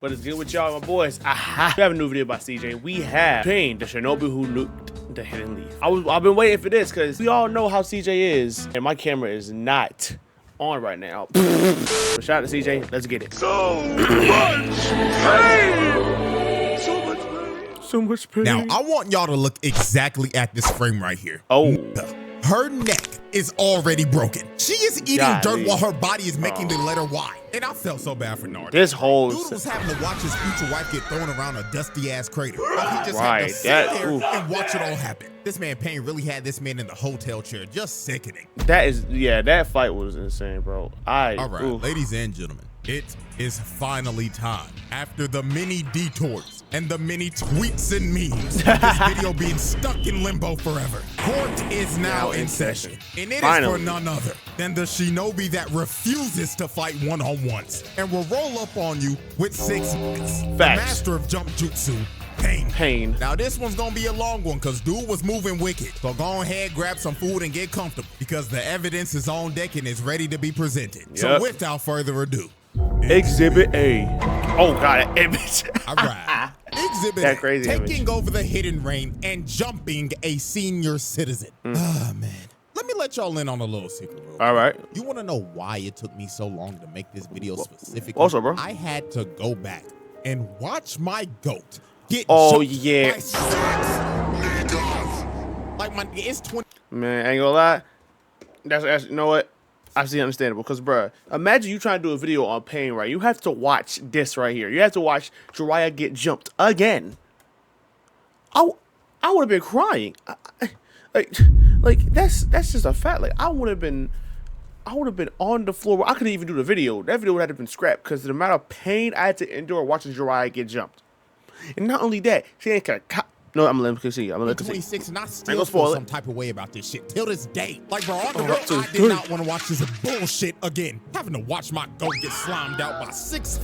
But it's good with y'all, my boys. Aha! We have a new video about CJ. We have Pain, the Shinobi who nuked the hidden leaf. I've been waiting for this because we all know how CJ is, and my camera is not on right now. So shout out to CJ. Let's get it. So much pain. So much pain. So much pain. Now I want y'all to look exactly at this frame right here. Oh. Her neck is already broken. She is eating dirt while her body is making the letter Y. And I felt so bad for Nard. This whole dude was having to watch his future wife get thrown around a dusty ass crater. He just had to sit there and watch it all happen. This man Pain really had this man in the hotel chair, just sickening. That is, yeah, that fight was insane, bro. All right, ladies and gentlemen, it is finally time. After the many detours and the many tweets and memes, this video being stuck in limbo forever. Court is now in session, and it is for none other than the Shinobi that refuses to fight one-on-ones and will roll up on you with 6 minutes. The master of jump jutsu, Pain. Now this one's gonna be a long one because dude was moving wicked. So go ahead, grab some food and get comfortable because the evidence is on deck and is ready to be presented. Yep. So without further ado, Exhibit A. Oh god, image. All right. Exhibit A, crazy taking over the hidden reign and jumping a senior citizen. Ah, man. Let me let y'all in on a little secret. All right. You want to know why it took me so long to make this video specifically? Also, bro, I had to go back and watch my goat get yeah. by 6 niggas. Like it's 20. Man, I ain't gonna lie. That's you know what? I see understandable because, bruh, imagine you trying to do a video on Pain, right? You have to watch this right here. You have to watch Jiraiya get jumped again. I would have been crying. Like that's just a fact. Like I would have been on the floor. I couldn't even do the video. That video would have been scrapped because of the amount of pain I had to endure watching Jiraiya get jumped. And not only that, she ain't gonna. No, I'm gonna let him see. I'm gonna let him see. 26 and I still feel some type of way about this shit till this day. Like, bro, on the road, I did not want to watch this bullshit again. Having to watch my goat get slimed out by 6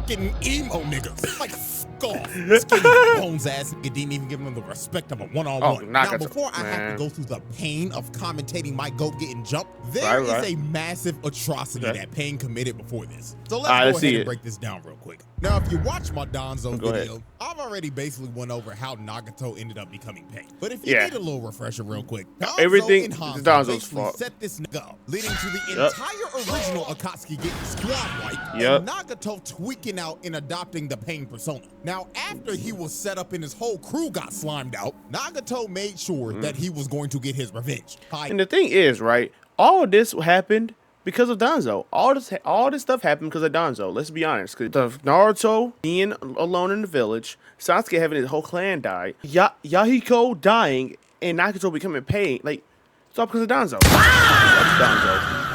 getting emo niggas. Like, fuck off. Skinny bones ass nigga didn't even give him the respect of a one-on-one. Now, before I have to go through the pain of commentating my goat getting jumped, there is a massive atrocity that Pain committed before this. So let's go ahead and break this down real quick. Now, if you watch my Danzo video, I've already basically went over how Nagato ended up becoming Pain. But if you need a little refresher real quick, everything is Danzo's fault. Set this nigga up, leading to the entire original Akatsuki getting squad wiped, and Nagato tweaking out and adopting the Pain persona. Now, after he was set up and his whole crew got slimed out, Nagato made sure that he was going to get his revenge. And the thing is, right, all of this happened because of Danzo. All this stuff happened because of Danzo. Let's be honest. Because Naruto being alone in the village, Sasuke having his whole clan die, Yahiko dying, and Nagato becoming Pain. Like, it's all because of Danzo.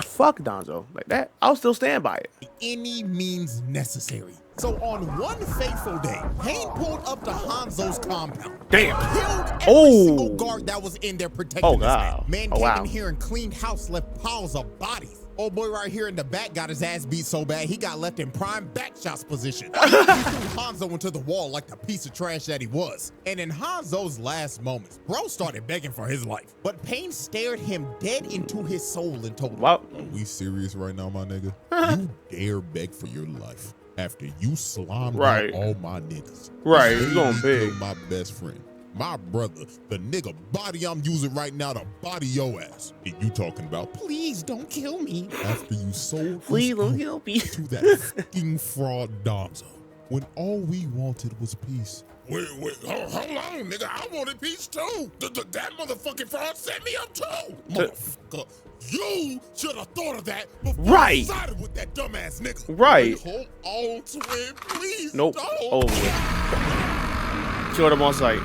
Fuck Danzo. Like that, I'll still stand by it. Any means necessary. So on one fateful day, Pain pulled up to Hanzo's compound. Damn. Killed every single guard that was in there protecting this man. Man came in here and cleaned house, left piles of bodies. Old boy right here in the back got his ass beat so bad he got left in prime back shots position. He threw Hanzo into the wall like the piece of trash that he was. And in Hanzo's last moments, bro started begging for his life. But Pain stared him dead into his soul and told him, Are we serious right now, my nigga? You dare beg for your life after you slimed out all my niggas. Right, you going big. My best friend. My brother, the nigga body I'm using right now to body your ass. And you talking about, please don't kill me. After you sold please don't kill me to that fucking fraud Danzo. When all we wanted was peace. Wait, hold on, nigga. I wanted peace too. That motherfucking fraud set me up too. Motherfucker, you should have thought of that before you sided with that dumbass nigga. Right. Hold on to it, please. Nope. Don't. Oh. Killed him on sight.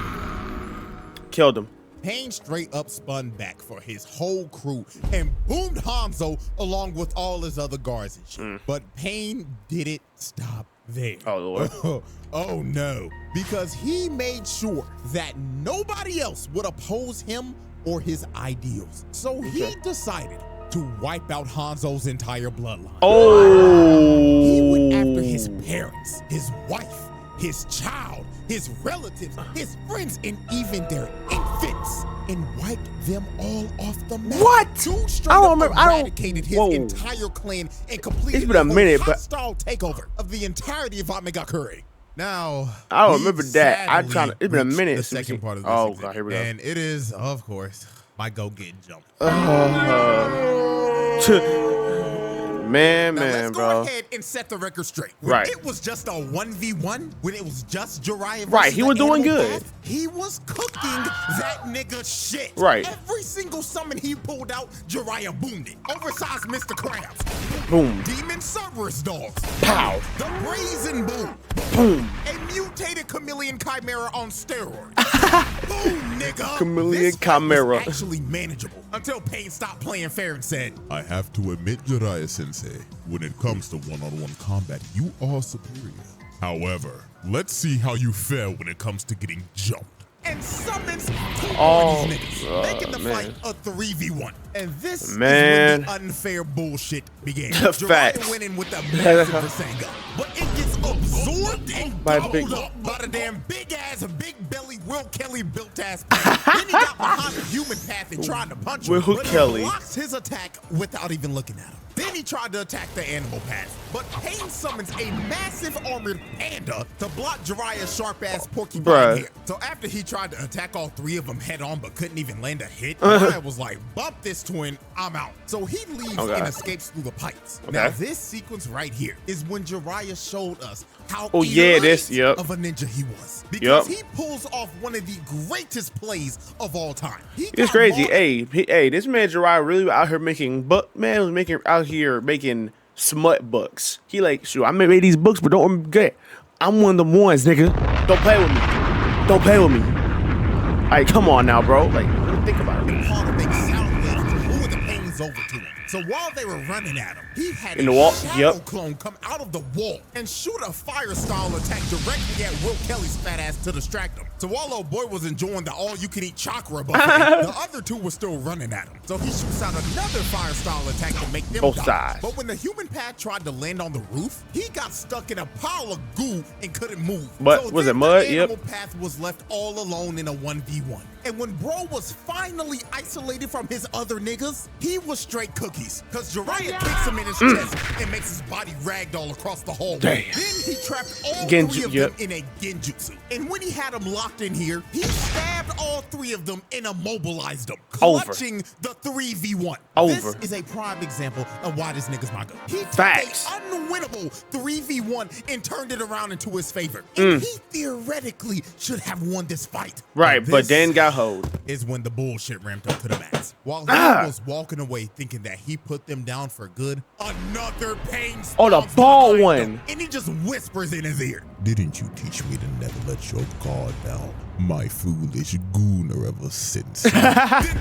Killed him. Pain straight up spun back for his whole crew and boomed Hanzo along with all his other guards and shit. But Pain didn't stop there. Oh, Lord. Oh, no. Because he made sure that nobody else would oppose him or his ideals. So he decided to wipe out Hanzo's entire bloodline. Oh. He went after his parents, his wife, his child, his relatives, his friends, and even their infants, and wiped them all off the map. What? Dude straight I don't up remember. I don't. eradicated his Whoa. entire clan and completed It's been a minute, but hostile takeover of the entirety of Amegakure. Now, I don't remember that. sadly it's been a reached minute the since second part of this Oh exhibit, god, here we go. and it is, of course, my go get jumped. Man, Now let's go bro. ahead and set the record straight. When Right. it was just a 1v1, when it was just Jiraiya versus Right, he was the doing Animal good. Path, he was cooking that nigga shit. Right. Every single summon he pulled out, Jiraiya boomed it. Oversized Mr. Krabs. Boom. Demon Cerberus dogs. Pow. The Brazen Boom. Boom. A mutated chameleon chimera on steroids. Boom, nigga. Chameleon This fight was chimera. actually manageable until Pain stopped playing fair and said, I have to admit, Jiraiya-sensei, when it comes to one-on-one combat, you are superior. However, let's see how you fare when it comes to getting jumped. and summons two Oh, of these niggas, making the man. fight a 3v1. And this Man. is when the unfair bullshit began. Facts. Jiraiya went in with a massive Rasengan, but it gets absorbed and By gobbled big- up by the damn big-ass, big-belly Will Kelly built-ass Pain. Then he got behind the human path and tried to punch him, Will but Kelly. he blocks his attack without even looking at him. Then he tried to attack the animal path, but Pain summons a massive armored panda to block Jiraiya's sharp-ass porcupine Bruh. here. So after he tried to attack all three of them head-on but couldn't even land a hit, Jiraiya was like, bump this twin, I'm out. So he leaves Okay. and escapes through the pipes. Okay. Now this sequence right here is when Jiraiya showed us how Oh, yeah, this- elite yep. of a ninja he was. Because Yep. he pulls off one of the greatest plays of all time. He It's got crazy. Mark- Hey, this man Jiraiya really out here making out here making smut books. He like, shoot, I made these books, but don't get. I'm one of them ones, nigga. Don't play with me. Don't play with me. Like, come on now, bro. Like, think about it. Paul to make sound waves to lure the Pains over to him. So while they were running at him, he had In a the wall? shadow Yep. clone come out of the wall and shoot a fire style attack directly at Will Kelly's fat ass to distract him. So while old boy was enjoying the all-you-can-eat chakra buffet, the other two were still running at him. So he shoots out another fire style attack to make them Both die. sides. But when the human pad tried to land on the roof, he got stuck in a pile of goo and couldn't move. But so was then it mud? The Yep. animal path was left all alone in a 1v1. And when bro was finally isolated from his other niggas, he was straight cookies. Cause Jiraiya kicks him in his chest and makes his body ragdoll across the hallway. Damn. Then he trapped all Genju- three of yep. them in a genjutsu. And when he had them locked in here, he stabbed all three of them and immobilized them, Over. clutching the 3v1. Over. This is a prime example of why this nigga's my go. He took Facts. a unwinnable 3v1 and turned it around into his favor. And he theoretically should have won this fight. Right, but this then got hold. is when the bullshit ramped up to the max. While he was walking away thinking that he put them down for good, another pain Oh, the spawns ball behind one. him, and he just whispers in his ear. Didn't you teach me to never let your guard down, my foolish gooner of a sense? Then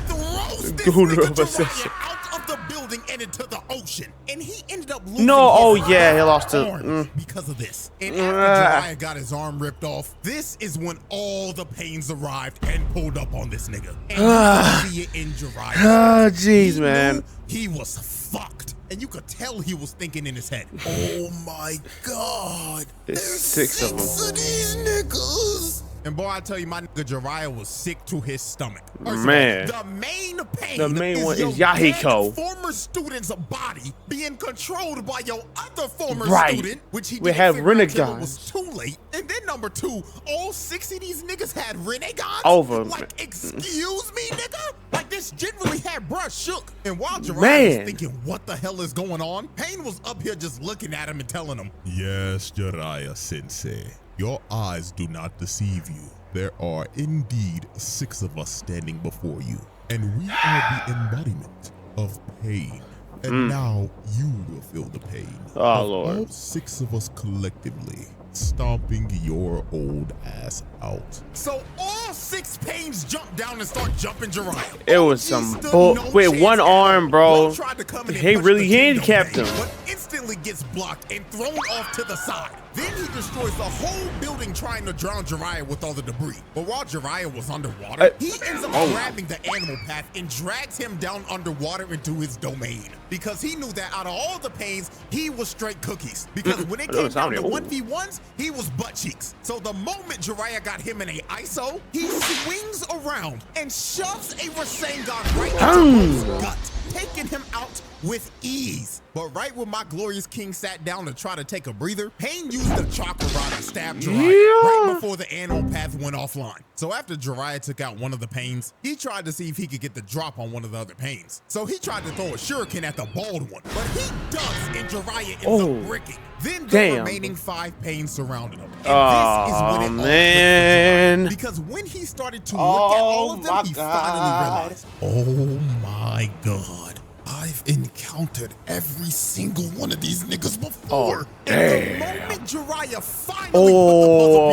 throws this Gooner nigga of a Jiraiya session. out of the building and into the ocean. And he ended up losing No, oh, his yeah, he lost to- arm because of this. And after Jiraiya got his arm ripped off, this is when all the pains arrived and pulled up on this nigga. And you could see it in Jiraiya. Oh, jeez, He man. knew he was fucked. And you could tell he was thinking in his head, oh my God. There's There's 6 of them. of these niggas. And boy, I tell you, my nigga Jiraiya was sick to his stomach. First of all, Man. the main pain The main one your is Yahiko. dead former student's body being controlled by your other former Right. student, which he We didn't have figure out till it renegades. was too late. And then number two, all 6 of these niggas had renegades. Over. Like, excuse me, nigga? Like, this generally had bruh shook. And while Jiraiya Man. was thinking, what the hell is going on? Pain was up here just looking at him and telling him, Yes, Jiraiya-sensei, your eyes do not deceive you. There are indeed 6 of us standing before you, and we are the embodiment of pain. And now you will feel the pain Oh, of Lord. all 6 of us collectively stomping your old ass out. so all 6 pains jumped down and start jumping Jiraiya. It was He some stood bull- no with chance one at arm, him. bro. Will tried to come in and He punch really the kingdom handicapped pain, him. but instantly gets blocked and thrown off to the side. Then he destroys the whole building trying to drown Jiraiya with all the debris. But while Jiraiya was underwater, he ends up grabbing the animal path and drags him down underwater into his domain. Because he knew that out of all the pains, he was straight cookies. Because when it came down to 1v1s, he was butt cheeks. So the moment Jiraiya got him in a ISO, he swings around and shoves a Rasengan right into his gut, taking him out with ease. But right when my glorious king sat down to try to take a breather, Pain used the chakra rod to stab Jiraiya right before the animal path went offline. So after Jiraiya took out one of the Pains, he tried to see if he could get the drop on one of the other Pains. So he tried to throw a shuriken at the bald one, but he does, and Jiraiya ends up bricking. Then the remaining 5 Pains surrounded him. And this is when it all clicked, because when he started to look at all of them, he finally realized, oh my God, I've encountered every single one of these niggas before. And the moment Jiraiya finally put the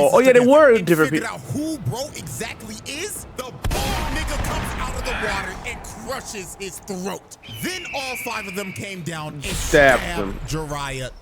puzzle pieces yeah, they were and different figured out who bro exactly is, the bald nigga comes out of the water and crushes his throat. Then all 5 of them came down and stabbed Jiraiya to death.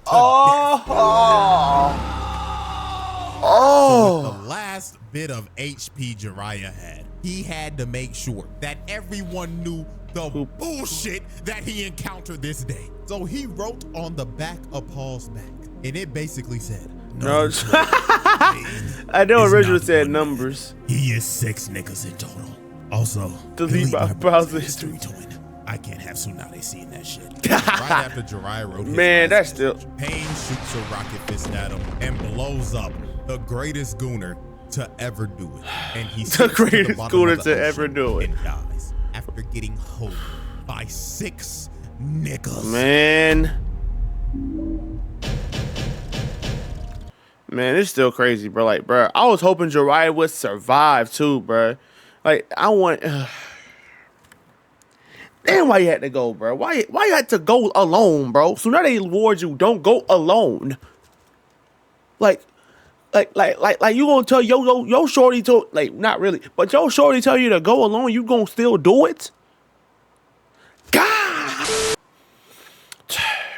So with the last bit of HP Jiraiya had, he had to make sure that everyone knew the bullshit that he encountered this day. So he wrote on the back of Paul's back, and it basically said, I know originally said numbers. He is 6 niggas in total. Also, delete my browser history twin. I can't have Tsunade seeing that shit. Right after Jiraiya wrote his that's still Pain shoots a rocket fist at him and blows up the greatest gooner to ever do it. And he's the greatest gooner to ever do it. And dies after getting hoed by 6 niggas. Man, it's still crazy, bro. Like, bro, I was hoping Jiraiya would survive too, bro. Like, I want. Damn, why you had to go, bro? Why you had to go alone, bro? So now they warned you, don't go alone. Like you gonna tell yo shorty to, like, not really, but yo shorty tell you to go alone, you gonna still do it? God.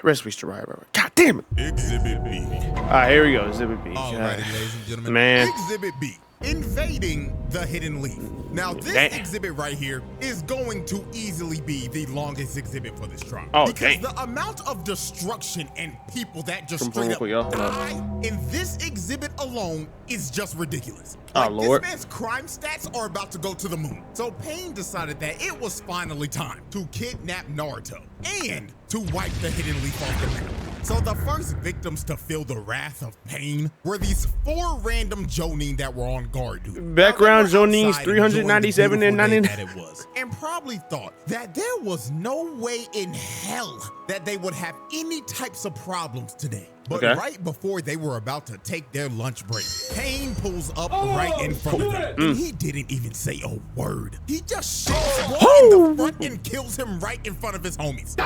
Rest in peace, Jiraiya, bro. God damn it. Exhibit B. All right, here we go. Exhibit B. Alrighty, ladies and gentlemen. Man. Exhibit B. Invading the Hidden Leaf. Now, this exhibit right here is going to easily be the longest exhibit for this trial. Because the amount of destruction and people that just straight up die in this exhibit alone is just ridiculous. Like, this man's crime stats are about to go to the moon. So Pain decided that it was finally time to kidnap Naruto and to wipe the Hidden Leaf off the map. So the first victims to feel the wrath of Pain were these 4 random Jonin that were on guard duty. Background Jonin's 397 and 99. It was, and probably thought that there was no way in hell that they would have any types of problems today. But right before they were about to take their lunch break, Pain pulls up right in front of them. And he didn't even say a word. He just shoots one in the front and kills him right in front of his homies.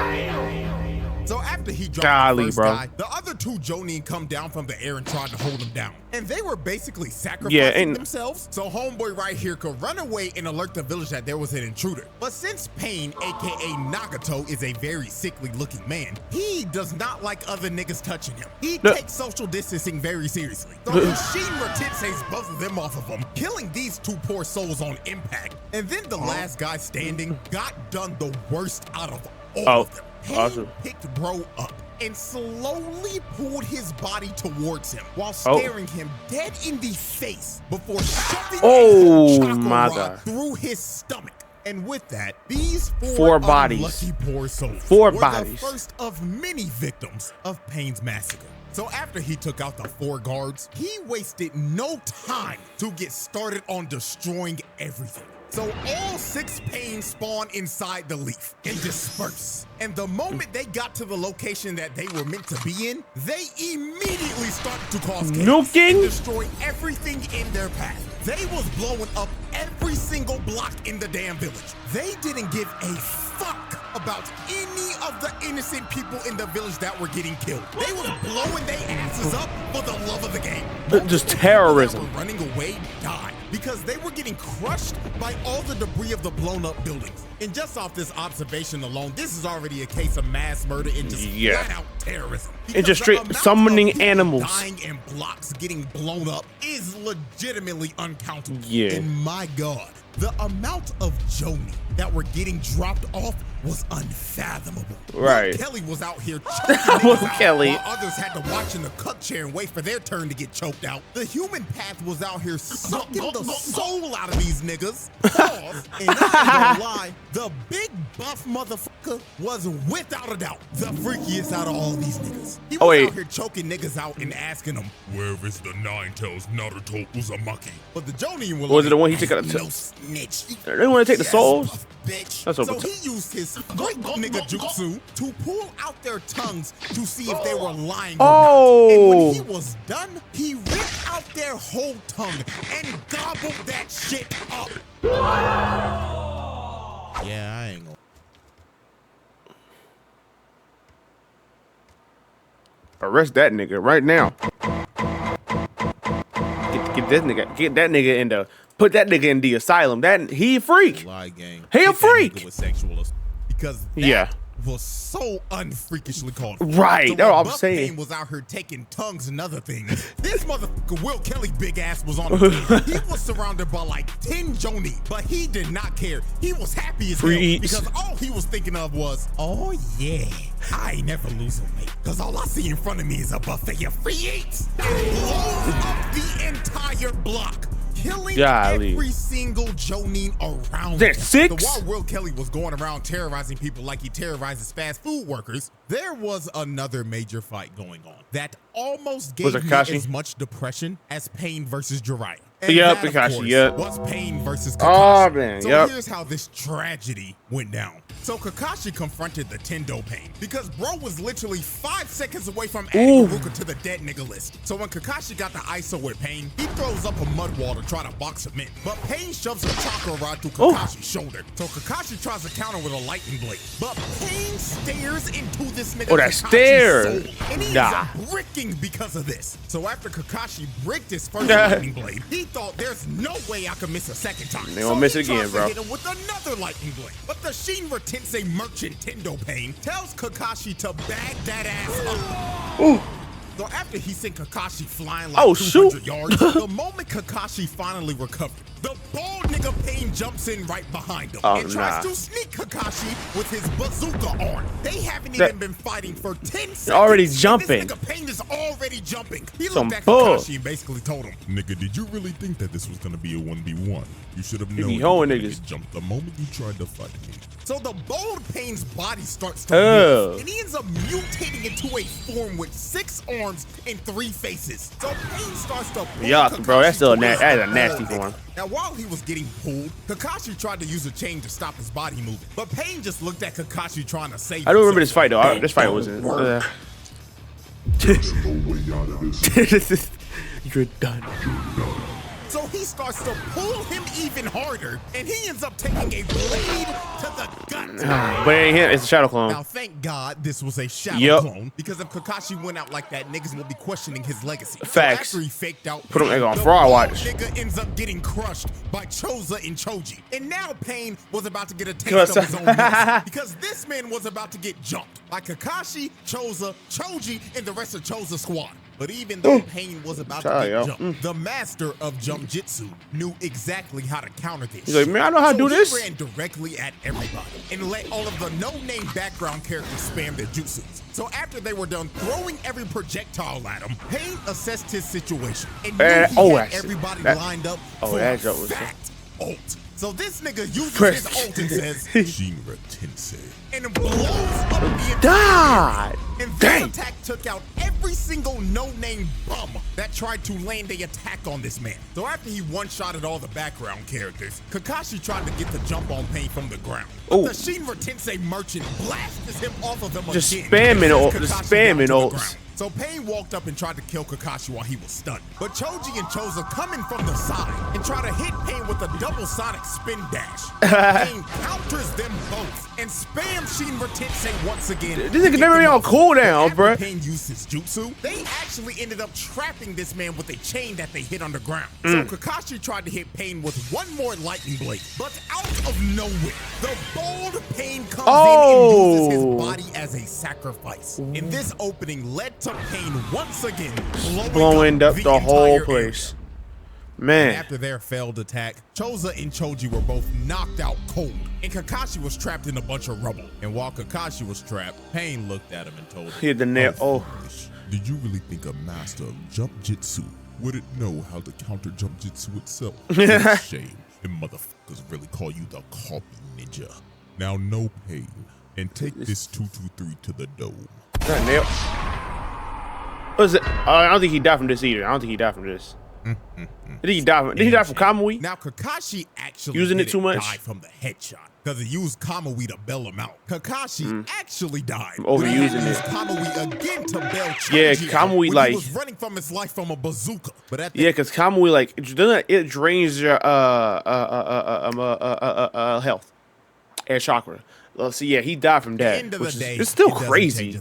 So after he dropped the first guy, the other 2 Jonin come down from the air and tried to hold him down. And they were basically sacrificing themselves so homeboy right here could run away and alert the village that there was an intruder. But since Pain, aka Nagato, is a very sickly looking man, he does not like other niggas touching him. He takes social distancing very seriously. So he Shinra titsays both of them off of him, killing these 2 poor souls on impact. And then the last guy standing got done the worst out of all of them. Pain picked bro up and slowly pulled his body towards him while staring him dead in the face before shoving a chakra rod through his stomach. And with that, these 4 bodies, unlucky poor souls, were the first of many victims of Pain's massacre. So after he took out the 4 guards, he wasted no time to get started on destroying everything. So all 6 Pains spawn inside the leaf and disperse. And the moment they got to the location that they were meant to be in, they immediately started to cause chaos and destroy everything in their path. They was blowing up every single block in the damn village. They didn't give a fuck about any of the innocent people in the village that were getting killed. They was blowing their asses up for the love of the game. Just terrorism. Running away died. because they were getting crushed by all the debris of the blown up buildings. And just off this observation alone, this is already a case of mass murder and just flat out terrorism. And just straight summoning animals. Dying and blocks getting blown up is legitimately uncountable. Yeah. And my God, the amount of Joni that were getting dropped off was unfathomable. Right. Will Kelly was out here choking niggas out, Kelly. while others had to watch in the cuck chair and wait for their turn to get choked out. The human path was out here sucking the soul out of these niggas. Pause. And I ain't gonna lie, the big buff motherfucker was without a doubt the freakiest out of all these niggas. He was out here choking niggas out and asking them, where is the nine tails Naruto Uzumaki? but the Jonin Was it the one he took out of the no snitch. They want to take the souls? Bitch. That's So over. he used his great nigga jutsu to pull out their tongues to see if they were lying or not. And when he was done, he ripped out their whole tongue and gobbled that shit up. Yeah, I ain't gonna. Arrest that nigga right now. Get that nigga in the, put that nigga in the asylum. That he a freak. Lie gang. He a freak. Because that was so unfreakishly called. Right, So that's what I'm Buck saying. Payne was out here taking tongues and other things. This motherfucker Will Kelly big ass was on the team. He was surrounded by like 10 Joni, but he did not care. He was happy as hell because all he was thinking of was, oh yeah, I ain't never losing weight. Cause all I see in front of me is a buffet of free eats. And blows up the entire block. Killing every single Jonin around There's him. 6? So while Will Kelly was going around terrorizing people like he terrorizes fast food workers, there was another major fight going on that almost gave me as much depression as Pain versus Jiraiya. And that, of course, was Pain versus Kakashi. Oh, man, So here's how this tragedy went down. So Kakashi confronted the Tendo Pain because bro was literally 5 seconds away from adding Ruka to the dead nigga list. So when Kakashi got the ISO with Pain, he throws up a mud wall to try to box him in. But Pain shoves a chakra rod through Kakashi's shoulder. So Kakashi tries to counter with a lightning blade. But Pain stares into this nigga Kakashi's soul, and he ends up bricking because of this. So after Kakashi bricked his first lightning blade, he thought there's no way I could miss a second time. They won't miss it again, bro. Hit him with another lightning blade. But the Shinra Tensei merchant Tendo Pain tells Kakashi to bag that ass up. So after he sent Kakashi flying like 200 yards, the moment Kakashi finally recovered, the bald nigga Pain jumps in right behind him and tries to sneak Kakashi with his bazooka arm. They haven't even been fighting for 10 seconds. Already jumping. This nigga Pain is already jumping. He looked at Kakashi and basically told him, nigga, did you really think that this was gonna be a 1v1? You should have known you get jumped the moment you tried to fight me. So the bold Pain's body starts to move, and he ends up mutating into a form with 6 arms and 3 faces. So Pain starts to pull bro, that's still a nasty form. Now while he was getting pulled, Kakashi tried to use a chain to stop his body moving, but Pain just looked at Kakashi trying to save himself. I don't remember this fight though. This fight wasn't. You're done. So he starts to pull him even harder, and he ends up taking a blade to the gut. But it ain't him, it's a shadow clone. Now, thank God this was a shadow clone, because if Kakashi went out like that, niggas will be questioning his legacy. Facts. So after he faked out, Put him on fraud watch. Nigga ends up getting crushed by Choza and Choji. And now Pain was about to get a taste of his own medicine, because this man was about to get jumped by Kakashi, Choza, Choji, and the rest of Choza's squad. But even though Pain was about to get jumped, the master of jump jitsu knew exactly how to counter this. He's like, man, I know how to do this. He ran directly at everybody and let all of the no-name background characters spam their jutsus. So after they were done throwing every projectile at him, Pain assessed his situation and knew he had everybody lined up for a fat ult. So this nigga uses his ult and says, Shinra Tensei, and blows up the entire thing. And this attack took out every single no-name bum that tried to land a attack on this man. So after he one-shotted all the background characters, Kakashi tried to get the jump on Pain from the ground. But the Shinra Tensei merchant blasted him off of them just again. spamming ults. So Pain walked up and tried to kill Kakashi while he was stunned. But Choji and Choza come in from the side and try to hit Pain with a double sonic spin dash. Pain counters them both and spams Shin Tensei once again. This nigga never be on cooldown, bruh. Pain used his jutsu. They actually ended up trapping this man with a chain that they hit underground. So Kakashi tried to hit Pain with one more lightning blade, but out of nowhere, the bold Pain comes in and uses his body as a sacrifice. And this opening led to Pain once again blowing up the whole place. Man. And after their failed attack, Choza and Choji were both knocked out cold, and Kakashi was trapped in a bunch of rubble. And while Kakashi was trapped, Pain looked at him and told him, hit the nail. Oh. Did you really think a master of jump jitsu wouldn't know how to counter jump jitsu itself? It's a shame. And motherfuckers really call you the copy ninja. Now no Pain, and take this 223 to the dome. That nail. What is it? I don't think he died from this either. I don't think he died from this. Did he die from Kamui? Now Kakashi actually using it too much. Died from the headshot because he used Kamui to bail him out. Kakashi actually died. Overusing it. Kamui again to bail Choji. Yeah, Kamui like he was running from his life from a bazooka. But at yeah, because Kamui like it drains your health and chakra. So yeah, he died from that. It's still crazy.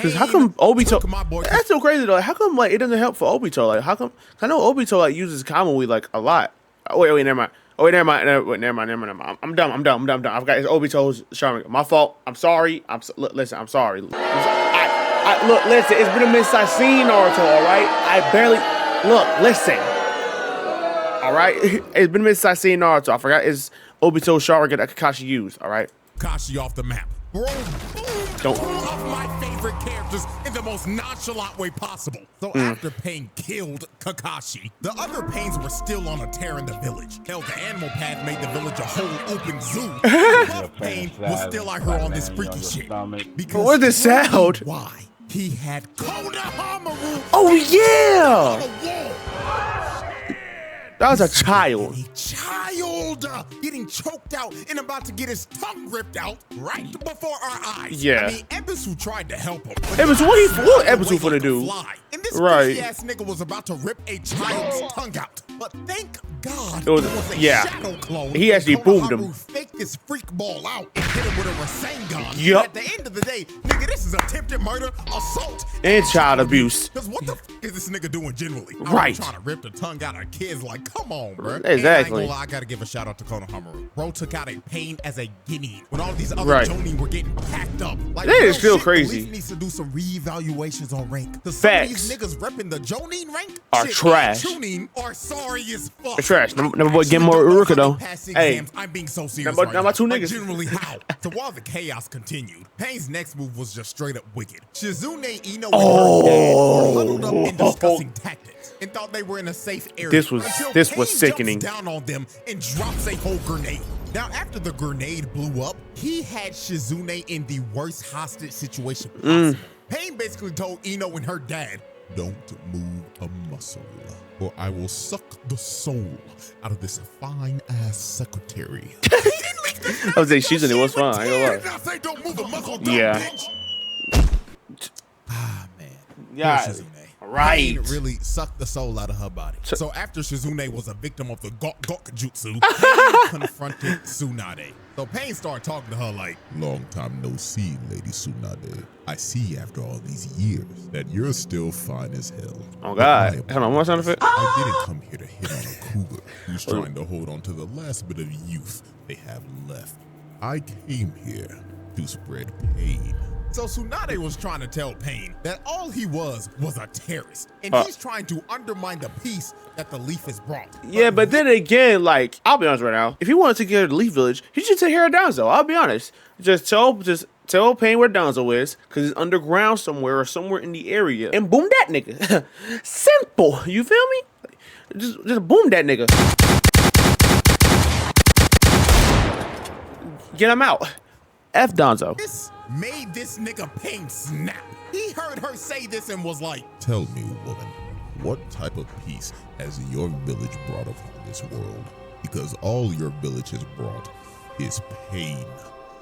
Cause how come Obito? That's still crazy though. Like, how come like it doesn't help for Obito? Like how come? I know Obito like uses Kamui like a lot. Oh, wait, never mind. Oh wait, never mind. Never mind. I'm dumb. I've got his Obito's Sharingan. My fault. I'm sorry. Listen. I'm sorry. Look, listen. It's been a minute since I seen Naruto. All right. I barely listen. All right. It's been a minute since I seen Naruto. I forgot his Obito's Sharingan that Kakashi used. All right. Kakashi off the map. Bro, don't. One of my favorite characters in the most nonchalant way possible. So after Pain killed Kakashi, the other Pains were still on a tear in the village. Hell, the animal path made the village a whole open zoo. Pain was still out here on this freaky shit. Because what is this sound? Why? He had Konohamaru. Oh yeah! That was a child. Getting choked out and about to get his tongue ripped out right before our eyes. Yeah. I mean, Ebisu tried to help him. Ebisu, what Ebisu finna do? And this right. ass nigga was about to rip a child's tongue out. But thank God it was a shadow clone. He actually boomed him. Faked this freak ball out and hit him with a Rasengan. Yup. At the end of the day, nigga, this is attempted murder, assault, and child abuse. Because what the f is this nigga doing generally? Right. I'm trying to rip the tongue out of kids. Like, come on, bro. Exactly. I gotta give a shout out to Konohamaru. Bro took out a Pain as a guinea when all these other Jonin were getting packed up. Like, that is still crazy. Police needs to do some reevaluations on rank. Because some of these niggas repping the Jonin rank are trash. Chunin are sorry as fuck. They're trash. Number boy getting more Uruka though. Hey, I'm being so serious. Now my two niggas. Generally, how? So while the chaos continued, Pain's next move was just straight up wicked. Shizune Ino and her dad were huddled up and discussing tactics and thought they were in a safe area. This was sickening. Jumps down on them and drops a whole grenade. Now, after the grenade blew up, he had Shizune in the worst hostage situation possible. Pain basically told Ino and her dad, "Don't move a muscle, or I will suck the soul out of this fine-ass secretary." I was saying Shizune was fine. I ain't yeah. Man. Yeah. Right. Pain really sucked the soul out of her body. So after Shizune was a victim of the Gok Jutsu, Pain confronted Tsunade. So Pain started talking to her like, "Long time no see, Lady Tsunade. I see after all these years that you're still fine as hell." Oh God. Hold on, one sound effect. I didn't come here to hit on a cougar who's trying to hold on to the last bit of youth they have left. I came here to spread pain. So Tsunade was trying to tell Pain that all he was a terrorist. And he's trying to undermine the peace that the Leaf has brought. Yeah, but then again, like, I'll be honest right now. If he wanted to get to the Leaf Village, he should take care of Danzo. I'll be honest. Just tell Pain where Danzo is, because he's underground somewhere or somewhere in the area. And boom that nigga. Simple. You feel me? Just boom that nigga. Get him out. F Danzo. This made this nigga Pain snap. He heard her say this and was like, "Tell me, woman, what type of peace has your village brought upon this world? Because all your village has brought is pain.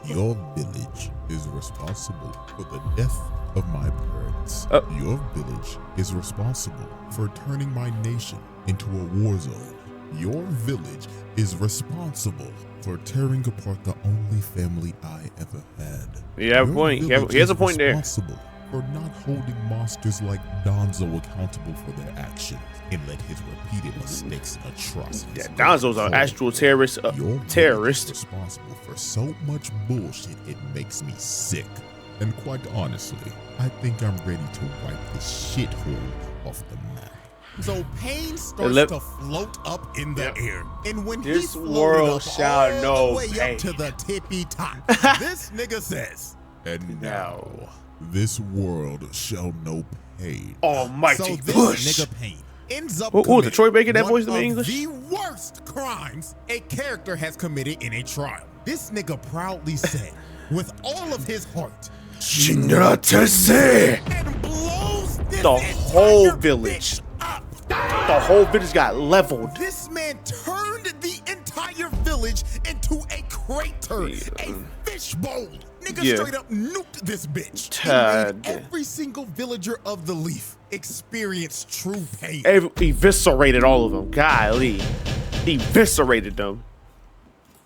Your village is responsible for the death of my parents. Your village is responsible for turning my nation into a war zone. Your village is responsible for tearing apart the only family I ever had. You have a point. He has a point there. Responsible for not holding monsters like Donzo accountable for their actions and let his repeated mistakes and atrocities. Yeah, Donzo's an actual terrorist. Terrorist. Responsible for so much bullshit, it makes me sick. And quite honestly, I think I'm ready to wipe this shithole off the map. So Pain starts to float up in the air, and when this he's world up shall all know the way pain. up to the tippy top, this nigga says, And now, this world shall know pain. Almighty so this push. nigga Pain ends up Who was it, Troy Baker that voiced him in one English? of the worst crimes a character has committed in a trial. This nigga proudly said, with all of his heart, Shinratase. and blows this The whole entire village. bitch up. The whole village got leveled. This man turned the entire village into a crater, a fishbowl. Nigga straight up nuked this bitch. And made every single villager of the Leaf experience true pain. Eviscerated all of them. Golly. Eviscerated them.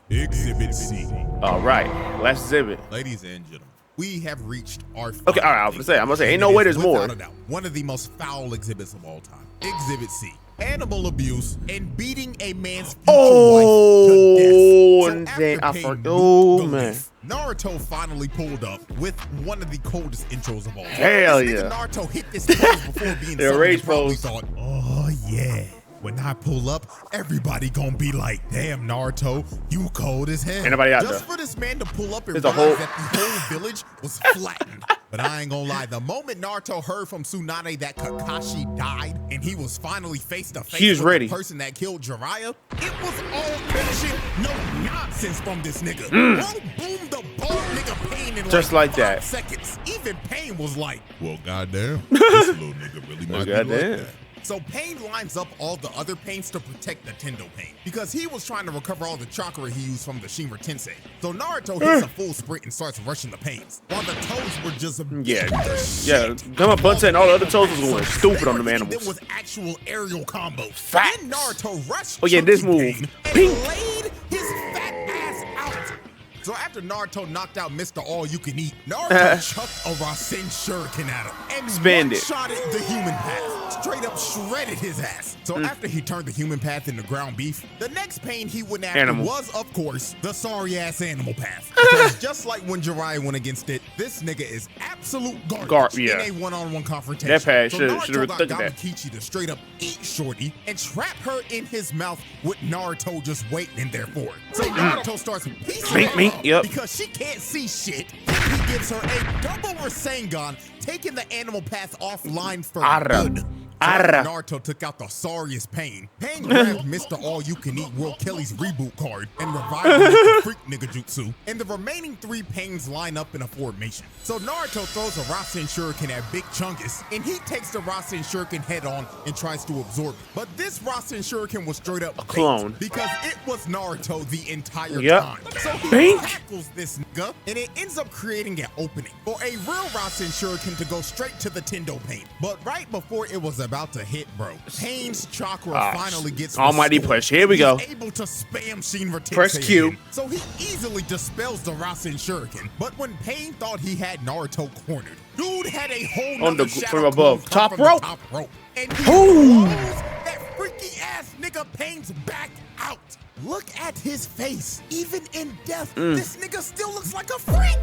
Exhibit C. All right. Last exhibit. Ladies and gentlemen, we have reached our Okay, all right. I'm gonna say, ain't no way there's more. One of the most foul exhibits of all time. Exhibit C. Animal abuse and beating a man's future wife to death. So damn, I after forgot. Pain Oh, nuked the man. Leaf, Naruto finally pulled up with one of the coldest intros of all time. Hell This nigga yeah. Naruto hit this pose before being The rage probably pose. thought, oh yeah. When I pull up, everybody gonna be like, damn, Naruto, you cold as hell. Ain't nobody out Just there. for this man to pull up and There's a realize whole- that the whole village was flattened. But I ain't gonna lie, the moment Naruto heard from Tsunade that Kakashi died and he was finally face to face with ready. the person that killed Jiraiya, it was all patient, no nonsense from this nigga. Bro boomed the bald nigga Pain in Just like that. 5 seconds. Even Pain was like, Well, goddamn, this little nigga really might be like Goddamn. that. so Pain lines up all the other Pains to protect the Tendo Pain because he was trying to recover all the chakra he used from the Shinra Tensei. So Naruto hits a full sprint and starts rushing the Pains, while the Toads were just Yeah. yeah. Come on, Bunta and all the other toes was going stupid on them There animals. was actual aerial combos. Facts. Then Naruto rushed Oh, yeah, this Chunky move. Pain and Pink. laid his fat ass out. So after Naruto knocked out Mr. All-You-Can-Eat, Naruto chucked a Rasen Shuriken at him and Spend it. one-shotted the human path. Straight up shredded his ass. So after he turned the human path into ground beef, the next Pain he went after Animal. was, of course, the sorry-ass animal path. Because just like when Jiraiya went against it, this nigga is absolute garbage yeah. in a one-on-one confrontation. That path so should've Naruto got looked at that. Gamakichi to straight up eat Shorty and trap her in his mouth with Naruto just waiting in there for it. So Naruto starts piecing Mink, her mink, up yep. because she can't see shit. Then he gives her a double Rasengan, taking the animal path offline for Arra. good. Arra. Naruto took out the sorriest Pain. Pain grabbed Mr. All-You-Can-Eat World Kelly's reboot card and revived him with the freak nigga jutsu. And the remaining 3 Pains line up in a formation. So Naruto throws a Rasen Shuriken at Big Chungus, and he takes the Rasen Shuriken head on and tries to absorb it. But this Rasen Shuriken was straight up a clone. because it was Naruto the entire Yep. time. So he Pink. tackles this nigga, and it ends up creating an opening for a real Rasen Shuriken to go straight to the Tendo Pain. But right before it was about to hit, bro, Pain's chakra finally gets Almighty restored. push. Here we go. He's able to spam Shinra Tensei Press Q. again. So he easily dispels the Rasen Shuriken. But when Pain thought he had Naruto cornered, dude had a whole On the- nother shadow from above. clone come Top from the rope. top rope. And he Ooh. blows that freaky ass nigga Pain's back out. Look at his face. Even in death, this nigga still looks like a freak.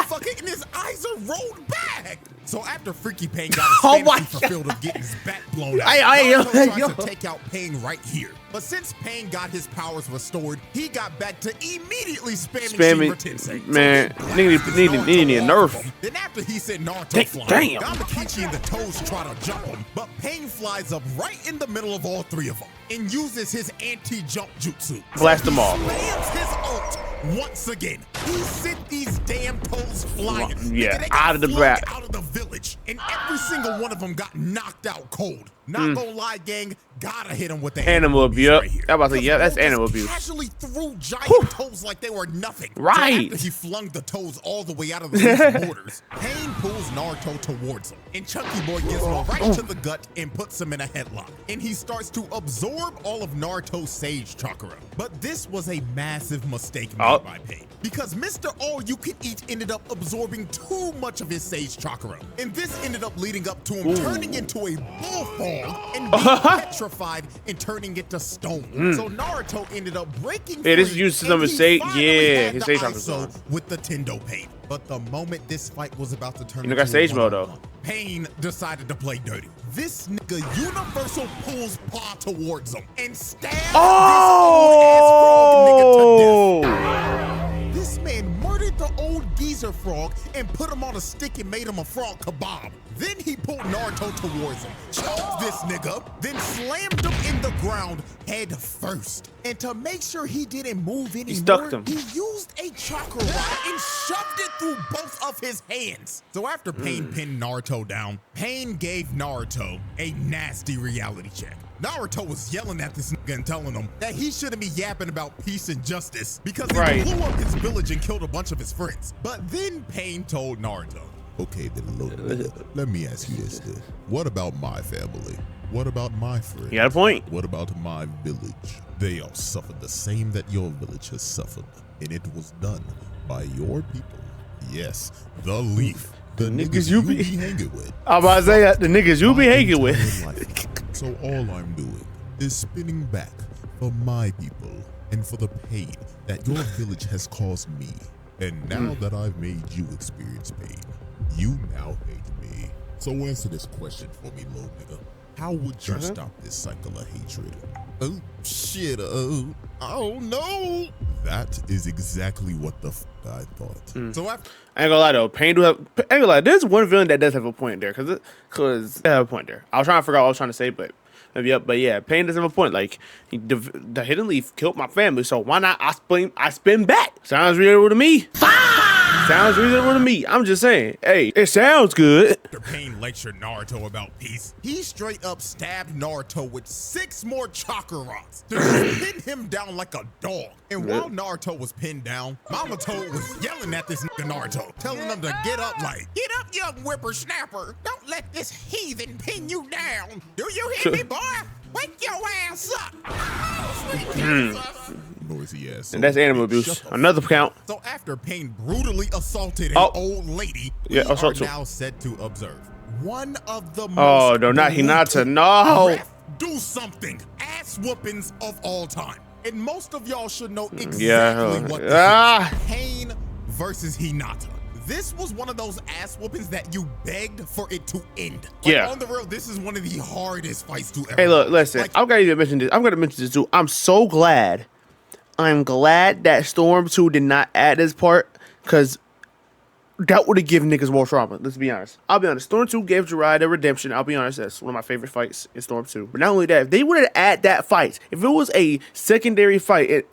Fucking, and his eyes are rolled back. So after Freaky Pain got his Oh fantasy my fulfilled of getting his back blown out, Naruto tries yo. to take out Pain right here. But since Pain got his powers restored, he got back to immediately spamming Shinra Tensei. Man, So nigga need a nerf. then after he sent Naruto flying, Damn. Gamakichi and the Toads try to jump him, but Pain flies up right in the middle of all 3 of them and uses his anti-jump jutsu. Blast them all. He slams his ult once again. He sent these damn Toads flying. Yeah, Nigga, they got out of the flung back. out of the village, and every single one of them got knocked out cold. Not gonna lie, gang, gotta hit him with the Animal abuse. right here. I'm about to say, yeah, that's Because animal Paul abuse. just casually threw giant toes like they were nothing. Right. So after he flung the toes all the way out of the ring's borders, Pain pulls Naruto towards him, and Chunky Boy gets him right to the gut and puts him in a headlock. And he starts to absorb all of Naruto's Sage Chakra. But this was a massive mistake made by Pain, because Mr. All-You-Can-Eat ended up absorbing too much of his Sage Chakra. And this ended up leading up to him turning into a bullfrog and being petrified and turning into stone. So Naruto ended up breaking free, this is used to some of his Sage Chakra with the Tendo Pain. But the moment this fight was about to turn You got Sage mode though. Pain decided to play dirty. This nigga Universal pulls paw towards him and stabs this old ass frog nigga to death. This man murdered the old geezer frog and put him on a stick and made him a frog kebab. Then he pulled Naruto towards him, choked this nigga, then slammed him in the ground head first. And to make sure he didn't move anymore, he used a chakra rod and shoved it through both of his hands. So after Pain pinned Naruto down, Pain gave Naruto a nasty reality check. Naruto was yelling at this nigga and telling him that he shouldn't be yapping about peace and justice because he blew up his village and killed a bunch of his friends. But then Pain told Naruto, okay, then look, let me ask you this then. What about my family? What about my friends? You got a point. What about my village? They all suffered the same that your village has suffered, and it was done by your people. Yes, the Leaf. The niggas you be hanging with. I'm about to say that, the niggas you be hanging with. So all I'm doing is spinning back for my people and for the pain that your village has caused me. And now that I've made you experience pain, you now hate me. So answer this question for me, little nigga. How would you stop this cycle of hatred? Oh, shit, I don't know. That is exactly what the I thought. So after I ain't gonna lie though, Pain do have. I ain't gonna lie. There's one villain that does have a point there, cause they have a point there. I was trying to figure out what I was trying to say, but maybe up. But yeah, Pain does have a point. Like the Hidden Leaf killed my family, so why not? I spin back. Sounds reasonable to me. Sounds reasonable to me. I'm just saying. Hey, it sounds good. After Pain lectured Naruto about peace, he straight up stabbed Naruto with 6 more chakra rods to pin him down like a dog. And while Naruto was pinned down, Mama Toad was yelling at this nigga Naruto, telling him to get up like, "Get up, young whippersnapper. Don't let this heathen pin you down. Do you hear me, boy? Wake your ass up." Oh, sweet Jesus. Noisy ass. And that's animal abuse. Another count. So after Pain brutally assaulted an old lady, we are now set to observe one of the most no, not Hinata. No. Do something ass whoopings of all time. And most of y'all should know exactly what this is. Pain versus Hinata. This was one of those ass whoopings that you begged for it to end. Like, on the real, this is one of the hardest fights to ever. Hey, look, listen. I'm gonna mention this. I'm gonna mention this too. I'm glad that Storm 2 did not add this part, because that would have given niggas more trauma. Let's be honest. I'll be honest. Storm 2 gave Jiraiya redemption. I'll be honest. That's one of my favorite fights in Storm 2. But not only that, if they would have added that fight, if it was a secondary fight,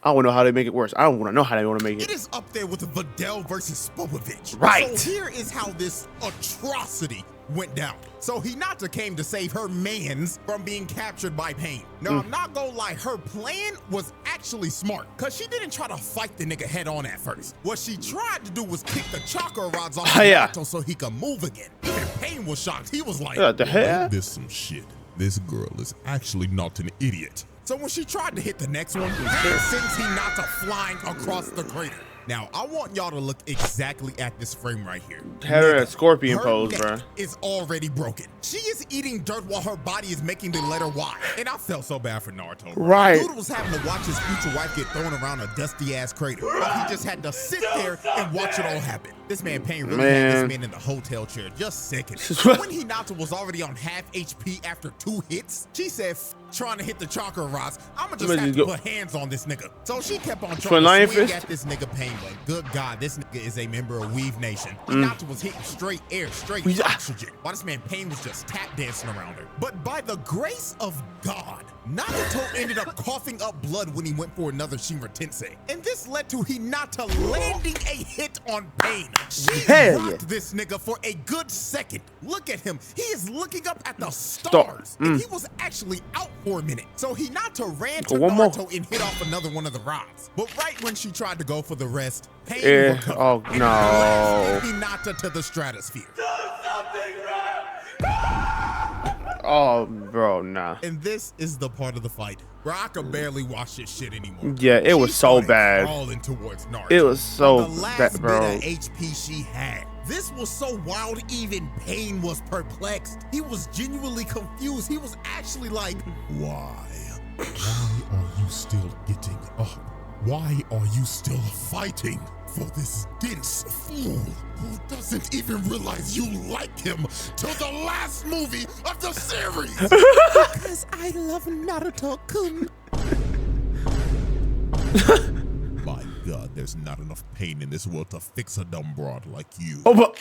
I don't know how they make it worse. I don't want to know how they want to make it. It is up there with Videl versus Spopovich. Right. So here is how this atrocity went down. So Hinata came to save her mans from being captured by Pain. Now, I'm not gonna lie, her plan was actually smart, because she didn't try to fight the nigga head on at first. What she tried to do was kick the chakra rods off Naruto so he could move again. Even Pain was shocked. He was like, what the hell? This some shit. This girl is actually not an idiot. So when she tried to hit the next one, Pain sends Hinata flying across the crater. Now, I want y'all to look exactly at this frame right here. Had her a scorpion pose, bro. Is already broken. She is eating dirt while her body is making the letter Y. And I felt so bad for Naruto. Bro. Right. Dude was having to watch his future wife get thrown around a dusty-ass crater. He just had to sit there and watch it all happen. This man Pain really had this man in the hotel chair, just sickening. When Hinata was already on half HP after 2 hits, she said, trying to hit the chakra rods, I'ma just have to put hands on this nigga. So she kept on trying to swing at this nigga Pain. But good God, this nigga is a member of Weave Nation. Hinata was hitting straight air, straight oxygen. While this man Pain was just tapped dancing around her. But by the grace of God, Nagato ended up coughing up blood when he went for another Shinra Tensei. And this led to Hinata landing a hit on Pain. She rocked this nigga for a good second. Look at him. He is looking up at the stars. And he was actually out for a minute. So Hinata ran to Naruto and hit off another one of the rods. But right when she tried to go for the rest, Pain recovered. Oh, and no. Hinata to the stratosphere. Oh, bro, nah. And this is the part of the fight where I could barely watch this shit anymore. Yeah, it was so bad. Crawling towards Naruto. It was so bad, bro. bad, bit of HP she had. This was so wild, even Pain was perplexed. He was genuinely confused. He was actually like, Why? Why are you still getting up? Why are you still fighting for this dense fool who doesn't even realize you like him till the last movie of the series? Because I love Naruto-kun. My God, there's not enough pain in this world to fix a dumb broad like you. Oh, but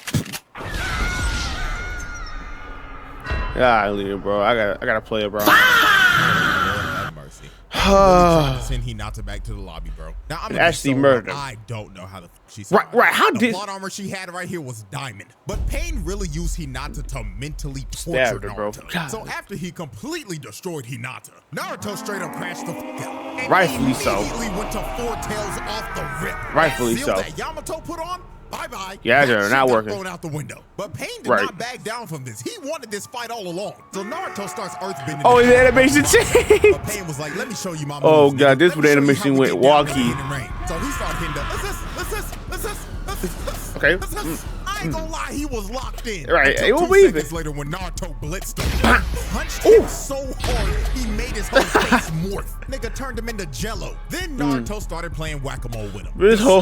golly, bro. I gotta play it, bro. Have mercy. Trying to send Hinata back to the lobby, bro. Now I'm actually murdered. I don't know how the she right. How the did plot armor she had right here was diamond, but Pain really used Hinata to mentally torture Naruto. Bro. So after he completely destroyed Hinata, Naruto straight up crashed the fuck out. And Rightfully so. Immediately went to four tails off the rip. Rightfully That so. That Yamato put on. Bye-bye. Yeah, they're not working. Thrown out the window. But Pain did not back down from this. He wanted this fight all along. So Naruto starts earthbending. Oh, the animation changed. But Pain was like, let me show you my moves. Oh, God, nigga. this where the animation went wonky. So he started hitting Okay. I ain't gonna lie, he was locked in. Right, Until it will 2 be seconds later when Naruto blitzed him, punched him so hard, he made his whole face morph. Nigga turned him into jello. Then Naruto started playing whack-a-mole with him. This whole...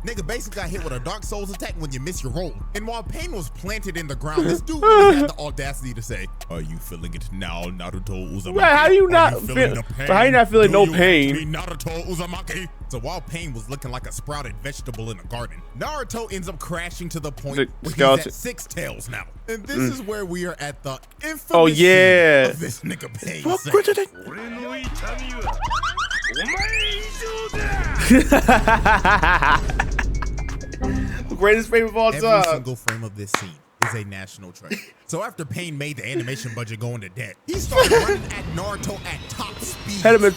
Nigga basically got hit with a Dark Souls attack when you miss your roll. And while Pain was planted in the ground, this dude really had the audacity to say, "Are you feeling it now, Naruto Uzumaki? Right, how you not feeling how you not feeling no pain?" Naruto Uzumaki. So while Pain was looking like a sprouted vegetable in a garden, Naruto ends up crashing to the point where he's at 6 tails now. And this is where we are at the infamous scene of this nigga Pain The greatest frame of all time. Every single frame of this scene is a national treasure. So after Pain made the animation budget go into debt, he started running at Naruto at top speed. Had him at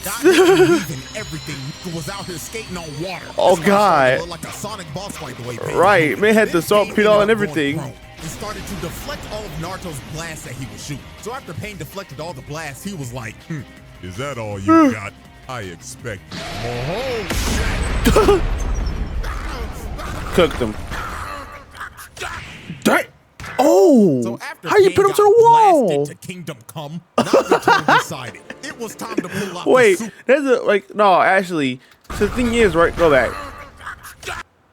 everything. He was out here skating on water. Oh, God. Looked like a Sonic boss fight the way Pain Right, moved. man had the Then salt Pain pit on and ended up everything. going prone and started to deflect all of Naruto's blasts that he was shooting. So after Pain deflected all the blasts, he was like, Is that all you got? I expect. oh, Cooked him. Dang. Oh, so after how you Pain put him got to the wall? blasted to Kingdom Come, Naruto decided it was time to pull out Wait, the super. there's a no. Actually, so the thing is, right? Go back.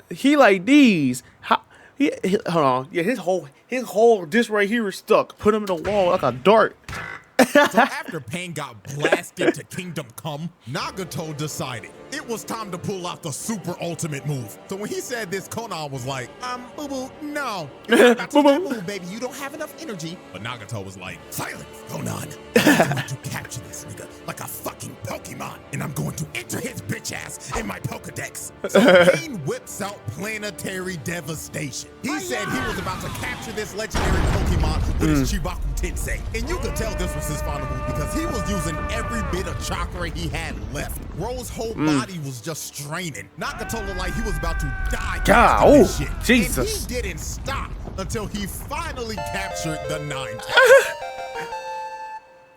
He like these. How, he hold on. Yeah, his whole this right here is stuck. Put him in the wall like a dart. So after Pain got blasted to Kingdom Come, Nagato decided it was time to pull out the super ultimate move. So when he said this, Konan was like, boo-boo, no. You're not about to move, baby. You don't have enough energy. But Nagato was like, silence, Konan. I'm going to capture this nigga like a fucking Pokemon, and I'm going to enter his bitch ass in my Pokedex. So Pain whips out Planetary Devastation. He said he was about to capture this legendary Pokemon with his Chibaku Tensei. And you could tell this was his final move because he was using every bit of chakra he had left. Ro's whole body was just straining. Nagato looked like he was about to die. God, oh, shit. Jesus. And he didn't stop until he finally captured the 9 tails.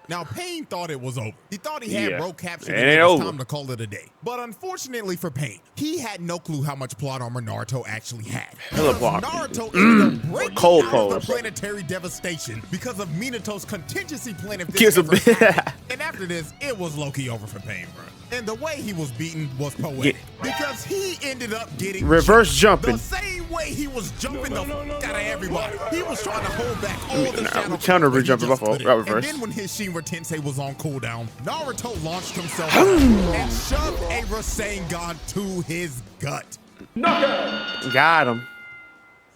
Now, Pain thought it was over. He thought he had Ro captured and it was time to call it a day. But unfortunately for Pain, he had no clue how much plot armor Naruto actually had. Naruto ended up breaking out of the Planetary Devastation because of Minato's contingency plan if this ever happened. And after this, it was low-key over for Pain, bro. And the way he was beaten was poetic because he ended up getting reverse jumping. The same way he was jumping the fuck out of everybody. He was trying to hold back all the shadow. Counter jumping off reverse. And then when his Shinra Tensei was on cooldown, Naruto launched himself and shoved a Rasengan to his gut. Got him.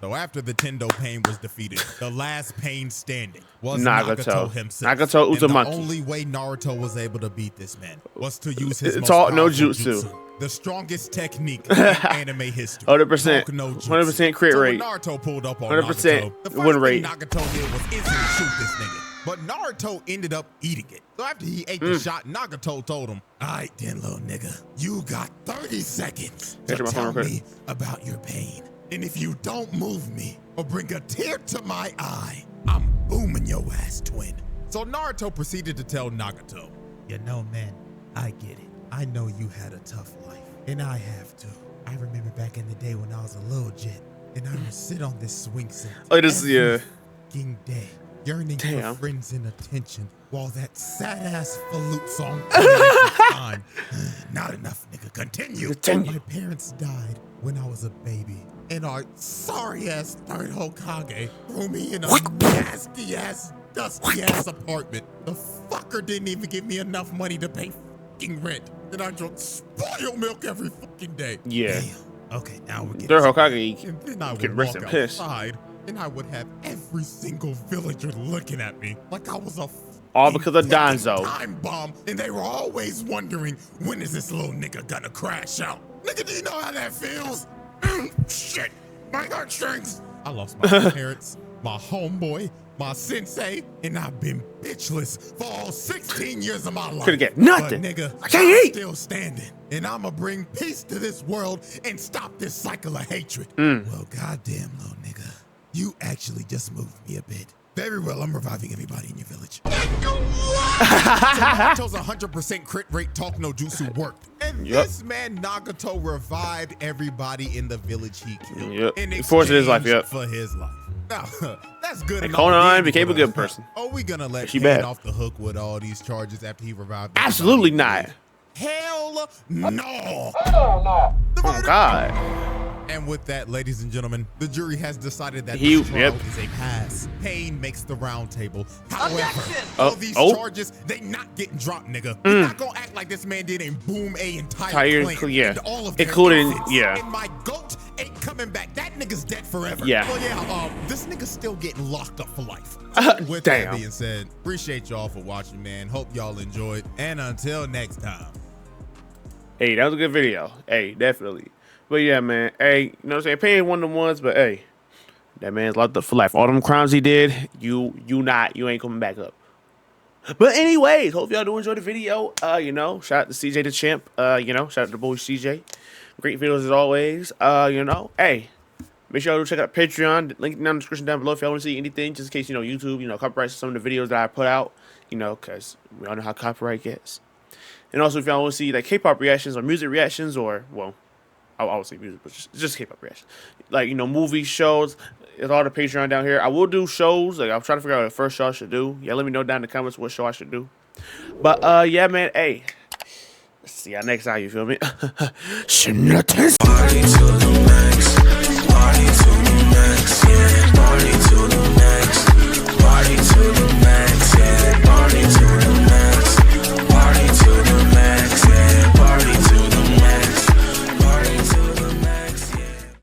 So after the Tendo Pain was defeated, the last Pain standing was Nagato. Nagato himself. Nagato and the Uzumaki. only way Naruto was able to beat this man was to use his It's most all no powerful jutsu. the strongest technique in anime history. 100%. No jutsu. 100% crit so rate. When Naruto pulled up on 100% Nagato, the win first rate. thing Nagato did was instantly shoot this nigga. But Naruto ended up eating it. So after he ate the shot, Nagato told him, "All right then, little nigga, you got 30 seconds to tell me about your pain. And if you don't move me or bring a tear to my eye, I'm booming your ass, twin." So Naruto proceeded to tell Nagato, "You know, man, I get it. I know you had a tough life, and I have too. I remember back in the day when I was a little jet, and I would sit on this swing set every fucking day, yearning for friends and attention, while that sad-ass flute song on. Not enough, nigga. Continue. My parents died when I was a baby, and our sorry-ass third Hokage threw me in a nasty-ass, dusty-ass apartment. The fucker didn't even give me enough money to pay fucking rent, and I drank spoiled milk every fucking day." Yeah. Damn. Okay, now we're getting... Third Hokage, and then I could would rest walk in piss. outside, and I would have every single villager looking at me like I was a All because of Danzo. time bomb, and they were always wondering, when is this little nigga gonna crash out? Nigga, do you know how that feels? Shit, my heartstrings. I lost my parents, my homeboy, my sensei, and I've been bitchless for all 16 years of my life. Couldn't get nothing. But nigga, I can't eat. Still standing, and I'ma bring peace to this world and stop this cycle of hatred. Well, goddamn, little nigga, you actually just moved me a bit. Very well, I'm reviving everybody in your village. So Nagato's 100% crit rate talk no jutsu worked. And this man Nagato revived everybody in the village he killed. In He forced his life, for his life. Now, that's good. And Conan became a good person. Are we gonna let She Pain bad. off the hook with all these charges after he revived? Absolutely not. Hell no. Oh, God. And with that, ladies and gentlemen, the jury has decided that He- this trial yep. is a pass. Pain makes the round table. However, Objection! all these Oh. charges, they not getting dropped, nigga. You're not gonna act like this man did and boom a entire clan yeah. and all of their Including- assets. yeah. And my goat ain't coming back. That nigga's dead forever. Yeah. Well, yeah, this nigga's still getting locked up for life. With Damn. that being said, appreciate y'all for watching, man. Hope y'all enjoyed. And until next time. Hey, that was a good video. Hey, definitely. But yeah, man. Hey, you know what I'm saying? Pain one of the ones, but hey, that man's locked up for life. All them crimes he did, you ain't coming back up. But anyways, hope y'all do enjoy the video. You know, shout out to CJ the Champ. You know, shout out to the boy CJ. Great videos as always. You know, hey, make sure y'all check out Patreon. Link down in the description down below if y'all want to see anything, just in case, you know, YouTube, you know, copyrights some of the videos that I put out, you know, because we all know how copyright gets. And also, if y'all want to see like K-pop reactions or music reactions, or well, I would say music, but just K-pop reactions, like, you know, movie shows. It's all the Patreon down here. I will do shows. Like, I'm trying to figure out what the first show I should do. Yeah, let me know down in the comments what show I should do. But yeah, man. Hey, see y'all next time. You feel me?